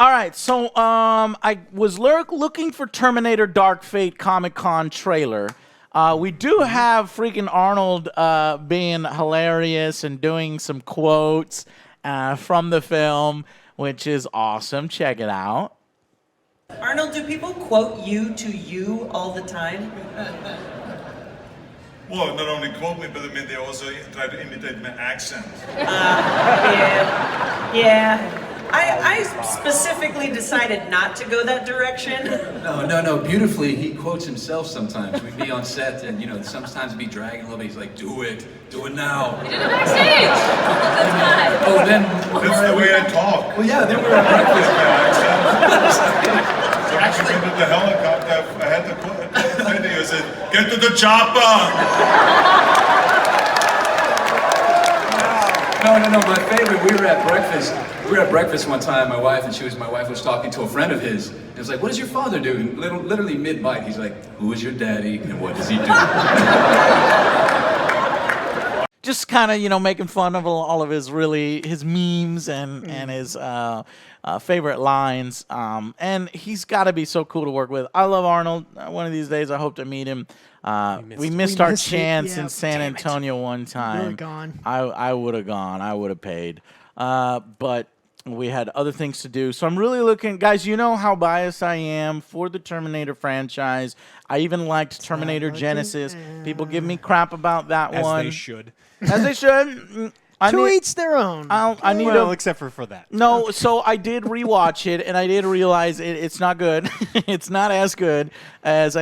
All right, so I was looking for Terminator Dark Fate ComicCon trailer. We do have freaking Arnold being hilarious and doing some quotes from the film, which is awesome. Check it out. Arnold, do people quote you to you all the time? Well, not only quote me, but I mean they also try to imitate my accent. Yeah. I specifically decided not to go that direction. No. Beautifully, he quotes himself sometimes. We'd be on set and, sometimes be dragging a little bit. He's like, do it now. He did it backstage. That's not. Oh, then... That's the way I talk. Well, yeah, then we were at breakfast. So actually, into the helicopter, I had to put it. I said, get to the chopper! No, my favorite, we were at breakfast one time, my wife was talking to a friend of his. And it was like, what does your father do? And literally mid-bite, he's like, who is your daddy and what does he do? Just kind of, making fun of all of his memes and his favorite lines. And he's got to be so cool to work with. I love Arnold. One of these days, I hope to meet him. We missed our chance in San Antonio one time. We were gone. I would have gone. I would have paid. But we had other things to do. So I'm really looking. Guys, you know how biased I am for the Terminator franchise. I even liked Terminator Genesis. People give me crap about that one. As they should. As they should. To each their own. I need except for that. No, so I did rewatch it, and I did realize it's not good. It's not as good as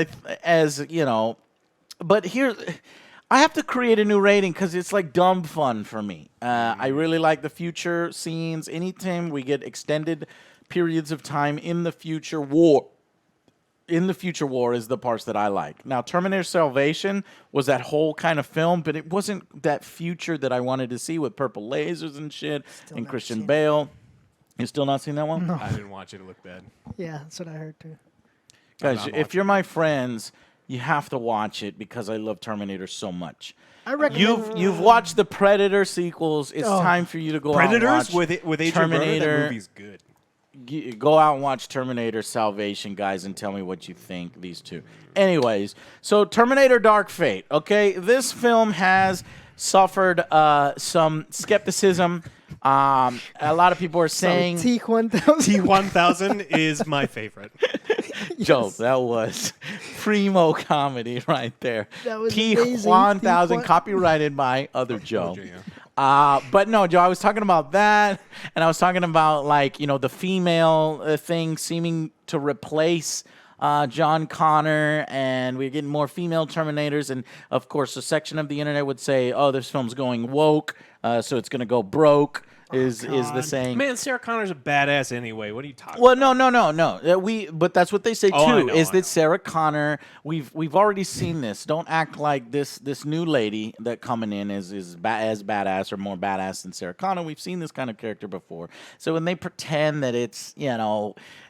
But here, I have to create a new rating because it's like dumb fun for me. I really like the future scenes. Anytime we get extended periods of time in the future war. In the future war is the parts that I like. Now, Terminator Salvation was that whole kind of film, but it wasn't that future that I wanted to see with purple lasers and shit and Christian Bale. You still not seen that one? No. I didn't watch it. It looked bad. Yeah, that's what I heard too. Guys, if you're my friends, you have to watch it because I love Terminator so much. I recommend. You've watched the Predator sequels. It's time for you to go out and watch with Adrian Terminator. Brody, that movie's good. Go out and watch Terminator Salvation, guys, and tell me what you think, these two. Anyways, so Terminator Dark Fate, okay? This film has suffered some skepticism. A lot of people are saying... T-1000? T-1000 is my favorite. Joe, that was primo comedy right there. That was T-1000, copyrighted by OtherJoe. But no, Joe, I was talking about that, and I was talking about, the female thing seeming to replace John Connor, and we're getting more female Terminators, and, of course, a section of the internet would say, oh, this film's going woke, so it's going to go broke. Is the saying. Man, Sarah Connor's a badass anyway. What are you talking about? Well, no. But that's what they say, too, I know. Sarah Connor, we've already seen this. Don't act like this new lady that coming in is as badass or more badass than Sarah Connor. We've seen this kind of character before. So when they pretend that it's,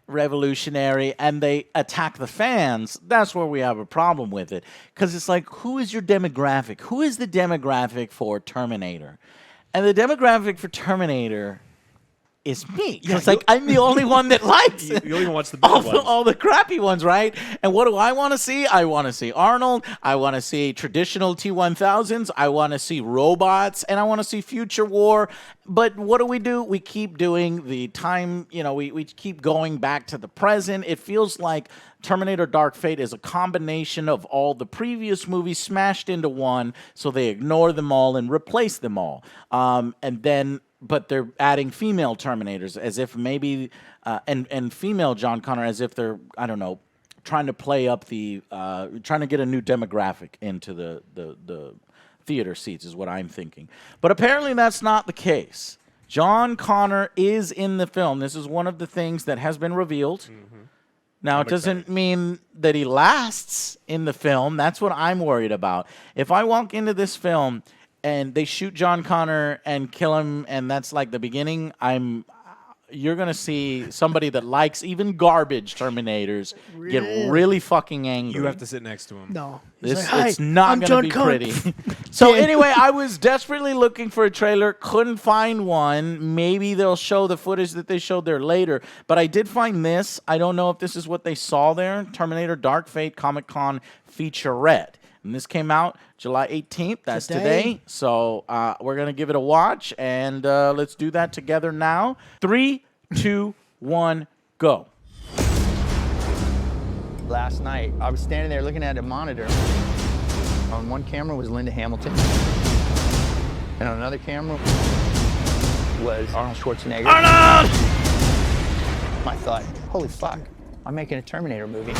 revolutionary and they attack the fans, that's where we have a problem with it. Because it's like, who is your demographic? Who is the demographic for Terminator? And the demographic for Terminator is me. Yeah, it's like I'm the only one that likes it. You only watch the bad ones. All the crappy ones, right? And what do I want to see? I want to see Arnold. I want to see traditional T-1000s. I want to see robots. And I want to see future war. But what do? We keep doing the time, we keep going back to the present. It feels like Terminator Dark Fate is a combination of all the previous movies smashed into one, so they ignore them all and replace them all. But they're adding female Terminators as if maybe, and female John Connor as if they're, I don't know, trying to play up trying to get a new demographic into the theater seats is what I'm thinking. But apparently that's not the case. John Connor is in the film. This is one of the things that has been revealed. Mm-hmm. Now, it doesn't mean that he lasts in the film. That's what I'm worried about. If I walk into this film and they shoot John Connor and kill him, and that's like the beginning, you're gonna see somebody that likes even garbage Terminators get really fucking angry. You have to sit next to him. No. This He's like, it's "Hi, not I'm gonna John be Cunt." pretty. So Yeah. anyway, I was desperately looking for a trailer, couldn't find one. Maybe they'll show the footage that they showed there later. But I did find this. I don't know if this is what they saw there. Terminator Dark Fate ComicCon featurette. And this came out July 18th. That's today. So we're going to give it a watch. And let's do that together now. 3, 2, 1, go. Last night, I was standing there looking at a monitor. On one camera was Linda Hamilton. And on another camera was Arnold Schwarzenegger. Arnold! I thought, holy fuck, I'm making a Terminator movie.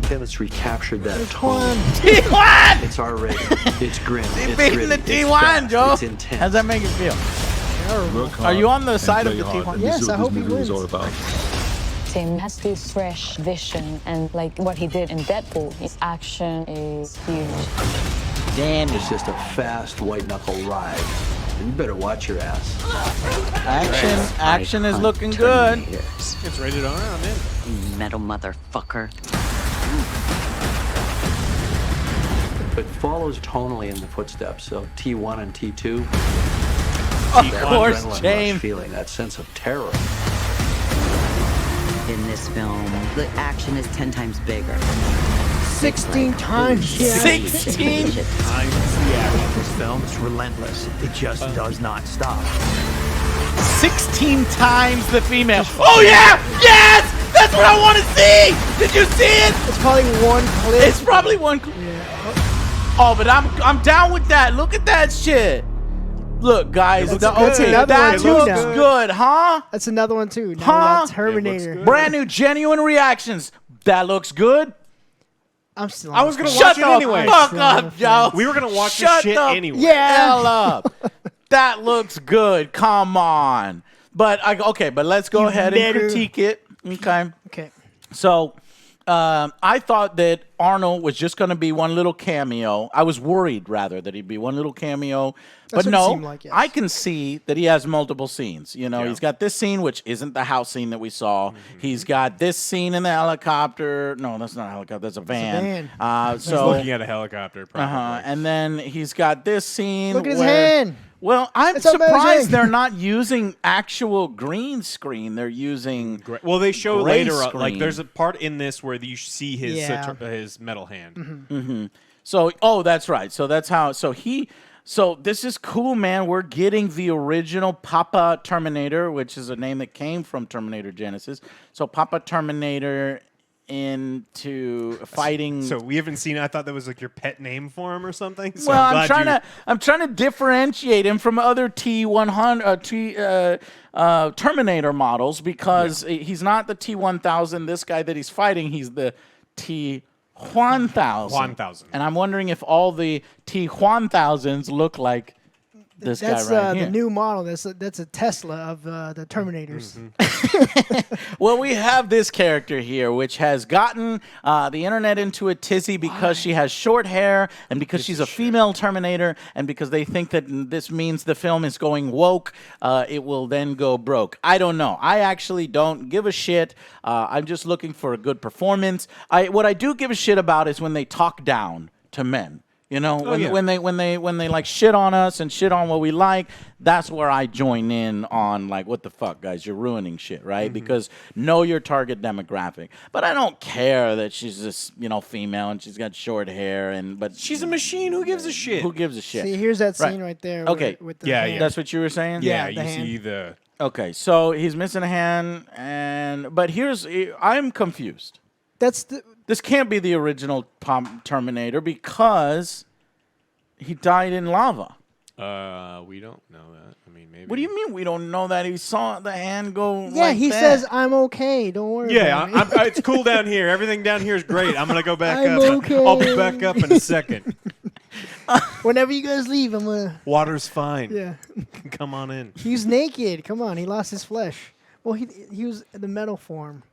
Okay, let's recapture that T1. T1! It's R-rated. It's grim. They It's beating gritty, the it's T1, fast, Joe. It's intense. How's that make you feel? Are you on the side of the T1? Yes, I hope he wins. Tim has this fresh vision, and like what he did in Deadpool, his action is huge. Damn. It's just a fast white knuckle ride. You better watch your ass. Action is looking good. It's rated R. I'm in. Metal motherfucker. It follows tonally in the footsteps of T1 and T2. Of That course, adrenaline rush James. feeling, that sense of terror. In this film, the action is 10 times bigger. 16 times. Yeah. 16 This film is relentless. It just does not stop. 16 times the female. Oh yeah! Yes! That's what I want to see! Did you see it? It's probably one clip. It's probably one. Oh, but I'm down with that. Look at that shit. Look, guys. That's Okay, another that one too looks now. good, huh? That's another one too. Now we Huh? got Terminator. Brand new, genuine reactions. That looks good. I'm still. I was gonna Shut watch it the anyway. fuck up, Joe. We were gonna watch Shut this shit the anyway. Yeah. hell up. That looks good. Come on. But but let's go ahead and better- critique it. Okay. Okay. So I thought that Arnold was just going to be one little cameo. I was worried, rather, that he'd be one little cameo. That's But what it no, seemed like, yes. I can see that he has multiple scenes. You know, he's got this scene, which isn't the house scene that we saw. He's got this scene in the helicopter. No, that's not a helicopter. That's a van. He's looking at a helicopter, probably. And then he's got this scene. Look at his where- hand. Well, I'm It's surprised amazing. they're not using actual green screen. They're using Well, they show gray later, like screen. there's a part in this where you see his Yeah. his metal hand. So, that's right. So that's how. So this is cool, man. We're getting the original Papa Terminator, which is a name that came from Terminator Genesis. So Papa Terminator into fighting. So we haven't seen. I thought that was like your pet name for him or something. So well, I'm glad I'm trying to differentiate him from other T100 Terminator models because he's not the T1000. This guy that he's fighting, he's the T1000. 1000. And I'm wondering if all the T1000s look like this That's guy right here. the new model. That's a Tesla of the Terminators. Well, we have this character here, which has gotten the internet into a tizzy because she has short hair and because she's a female Terminator and because they think that this means the film is going woke. It will then go broke. I don't know. I actually don't give a shit. I'm just looking for a good performance. What I do give a shit about is when they talk down to men. You know, when they like shit on us and shit on what we like, that's where I join in on like, what the fuck, guys, you're ruining shit, right? Because know your target demographic. But I don't care that she's this, female and she's got short hair but she's a machine. Who gives a shit? Who gives a shit? See, here's that scene right there. Okay. With the Yeah, hand. yeah. That's what you were saying? Yeah, the you hand. see the. Okay, so he's missing a hand, but I'm confused. That's the. This can't be the original Terminator because he died in lava. We don't know that. I mean, maybe. What do you mean we don't know that? He saw the hand go Yeah, like he that. says, "I'm okay. Don't worry." Yeah, about me." it's cool down here. Everything down here is great. I'm gonna go back I'm up. okay. I'll be back up in a second. Whenever you guys leave, I'm gonna. Water's fine. Yeah. Come on in. He's naked. Come on, he lost his flesh. Well, he was the metal form.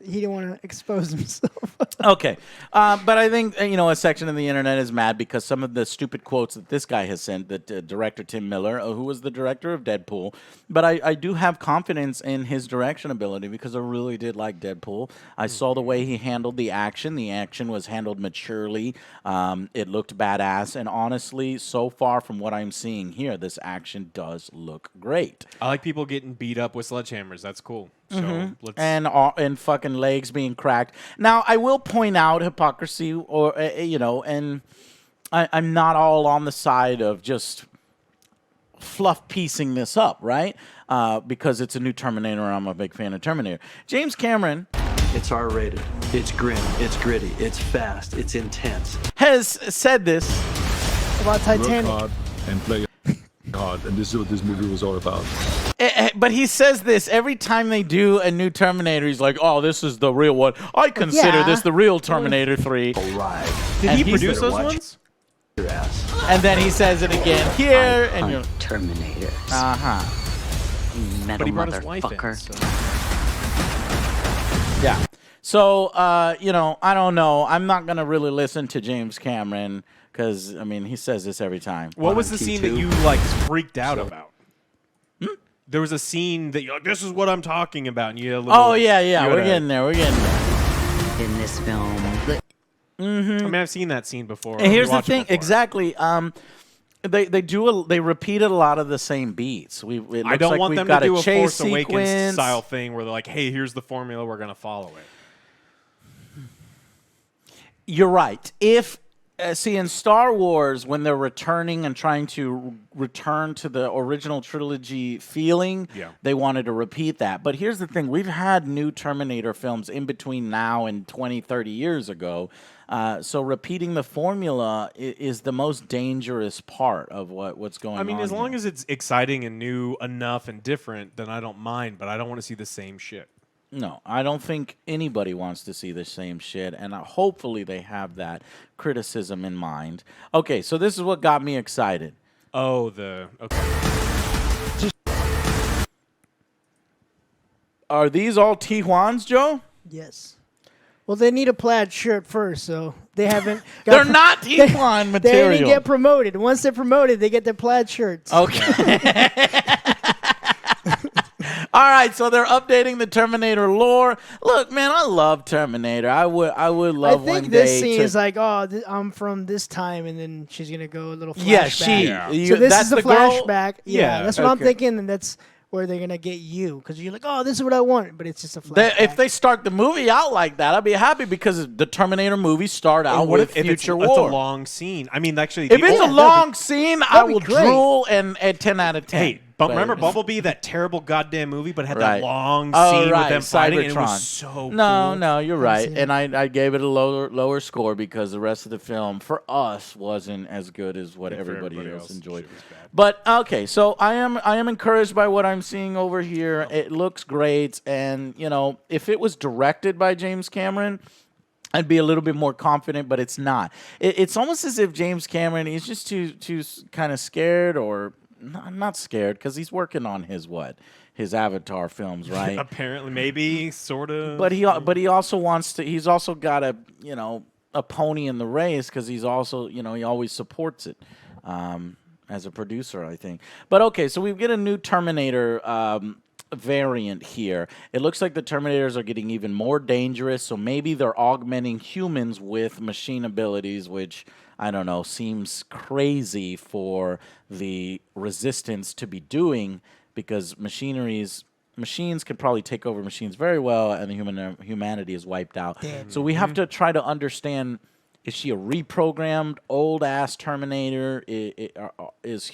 he didn't want to expose himself. Okay. But I think, a section of the internet is mad because some of the stupid quotes that this guy has sent, that director Tim Miller, who was the director of Deadpool. But I do have confidence in his direction ability because I really did like Deadpool. I saw the way he handled the action. The action was handled maturely. It looked badass. And honestly, so far from what I'm seeing here, this action does look great. I like people getting beat up with sledgehammers. That's cool. So let's... And fucking legs being cracked. Now, I will point out hypocrisy, or and I'm not all on the side of just fluff piecing this up, right? Because it's a new Terminator, and I'm a big fan of Terminator. James Cameron, It's R-rated. It's grim. It's gritty. It's fast. It's intense. has said this. About Titanic. Work hard and play hard, and this is what this movie was all about. But he says this every time they do a new Terminator. He's like, "Oh, this is the real one. I consider this the real Terminator 3." Did he produce those ones? Your ass. And then he says it again here, and you're Terminators. But Metal he brought his wife in. motherfucker. So. yeah. So I don't know. I'm not gonna really listen to James Cameron because he says this every time. What was the scene that you freaked out about? There was a scene that you're like, "This is what I'm talking about," and you had a little. Oh yeah. We're getting there. We're getting there. In this film, I've seen that scene before. And here's the thing, exactly. They repeated a lot of the same beats. I don't want them to do a Force Awakens style thing where they're like, "Hey, here's the formula. We're gonna follow it." You're right. If in Star Wars, when they're returning and trying to return to the original trilogy feeling, they wanted to repeat that. But here's the thing. We've had new Terminator films in between now and 20, 30 years ago. So repeating the formula is the most dangerous part of what's going on. As long as it's exciting and new enough and different, then I don't mind. But I don't want to see the same shit. No, I don't think anybody wants to see the same shit, and hopefully they have that criticism in mind. Okay, so this is what got me excited. Oh, okay. Are these all Tijuans, Joe? Yes. Well, they need a plaid shirt first, so they haven't. They're not Tijuan material. They didn't get promoted. Once they're promoted, they get their plaid shirts. Okay. All right, so they're updating the Terminator lore. Look, man, I love Terminator. I would love one day. I think this scene is like, I'm from this time, and then she's gonna go a little flashback. Yeah, so this is the girl? flashback. Yeah, that's what I'm thinking, and that's where they're gonna get you because you're like, this is what I want, but it's just a flashback. If they start the movie out like that, I'd be happy because the Terminator movies start out with future war. It's a long scene. Actually, if it's a long scene, I will drool and at 10 out of 10. Hey, but remember Bumblebee, that terrible goddamn movie, but it had that long scene with them fighting, and it was so cool. No, you're right. And I gave it a lower score because the rest of the film, for us, wasn't as good as what everybody else enjoyed. But, okay, so I am encouraged by what I'm seeing over here. It looks great. And, if it was directed by James Cameron, I'd be a little bit more confident, but it's not. It's almost as if James Cameron is just too kind of scared or... I'm not scared because he's working on his Avatar films, right? Apparently, maybe, sort of. But he also wants to. He's also got a pony in the race because he's also he always supports it as a producer, I think. But okay, so we get a new Terminator variant here. It looks like the Terminators are getting even more dangerous. So maybe they're augmenting humans with machine abilities, which. I don't know, seems crazy for the Resistance to be doing because machines could probably take over machines very well and the humanity is wiped out. So we have to try to understand, is she a reprogrammed old-ass Terminator? Is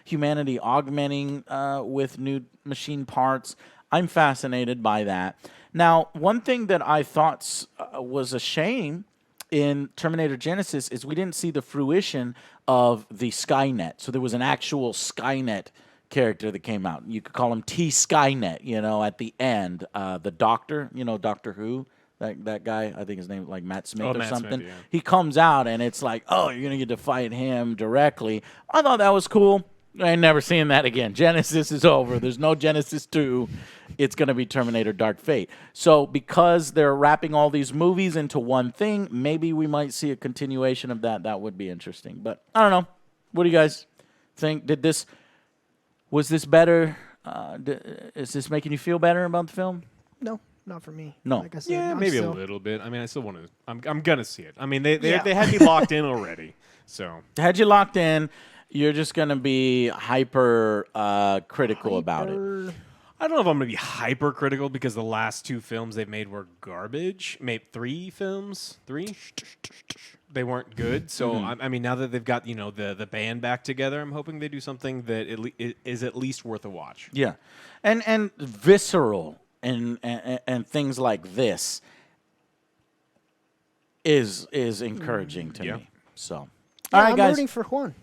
humanity augmenting with new machine parts? I'm fascinated by that. Now, one thing that I thought was a shame in Terminator Genesis is we didn't see the fruition of the Skynet. So there was an actual Skynet character that came out. You could call him T-Skynet, at the end. The Doctor, Doctor Who, that guy, I think his name like Matt Smith or something. Smith, yeah. He comes out and it's like, you're going to get to fight him directly. I thought that was cool. I ain't never seen that again. Genesis is over. There's no Genesis 2. it's going to be Terminator Dark Fate. So because they're wrapping all these movies into one thing, maybe we might see a continuation of that. That would be interesting. But I don't know. What do you guys think? Was this better? Is this making you feel better about the film? No, not for me. No. Like I said, Yeah, I'm maybe still- a little bit. I mean, I still want to. I'm gonna see it. I mean, they had me locked in already. So Had you locked in, you're just going to be hyper critical about it. I don't know if I'm gonna be hypercritical because the last 2 films they've made were garbage. Made 3 films, 3. They weren't good. So I mean, now that they've got the band back together, I'm hoping they do something that is at least worth a watch. Yeah, and visceral and things like this is encouraging to me. So, all right, I'm guys. rooting for Juan.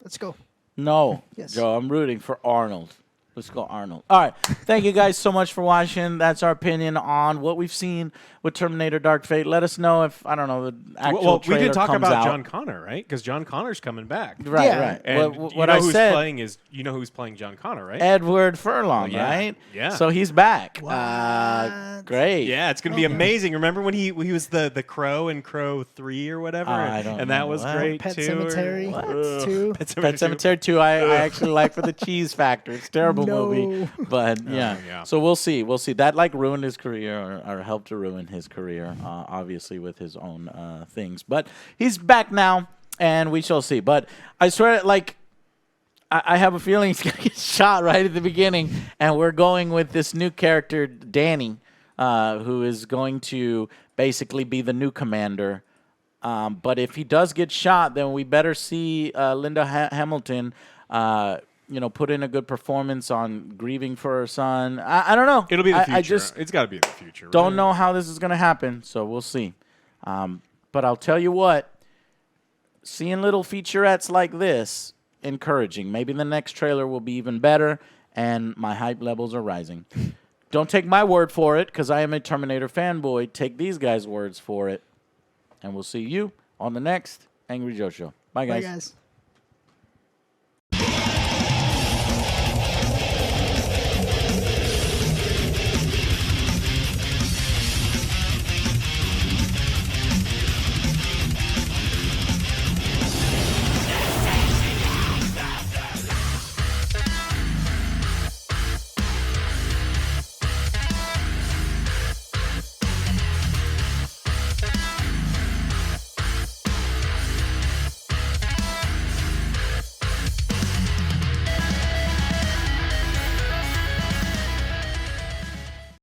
Let's go. No, Yes. Joe, I'm rooting for Arnold. Let's go, Arnold. All right. Thank you guys so much for watching. That's our opinion on what we've seen with Terminator Dark Fate. Let us know if, I don't know, the actual Well, we trailer did talk comes about out. John Connor, right? Because John Connor's coming back. Right, Yeah. right. And What I who's said, playing is who's playing John Connor, right? Edward Furlong, yeah. right? Yeah. So he's back. What? Great. Yeah, it's gonna be amazing. Remember when he was the Crow in Crow 3 or whatever, I don't and that know was what. great Pet too. Cemetery Or- 2. Pet Pet Cemetery 2, I actually like for the cheese factor. It's a terrible movie, but yeah. yeah. So we'll see. We'll see. That ruined his career or helped to ruin his career, obviously with his own things. But he's back now, and we shall see. But I swear, I have a feeling he's gonna get shot right at the beginning, and we're going with this new character, Danny, who is going to basically be the new commander. But if he does get shot, then we better see Linda Hamilton, put in a good performance on grieving for her son. I don't know. It'll be the future. I just It's got to be the future. don't right? know how this is going to happen, so we'll see. But I'll tell you what, seeing little featurettes like this, encouraging. Maybe the next trailer will be even better, and my hype levels are rising. Don't take my word for it, because I am a Terminator fanboy. Take these guys' words for it. And we'll see you on the next Angry Joe Show. Bye, guys. Bye, guys.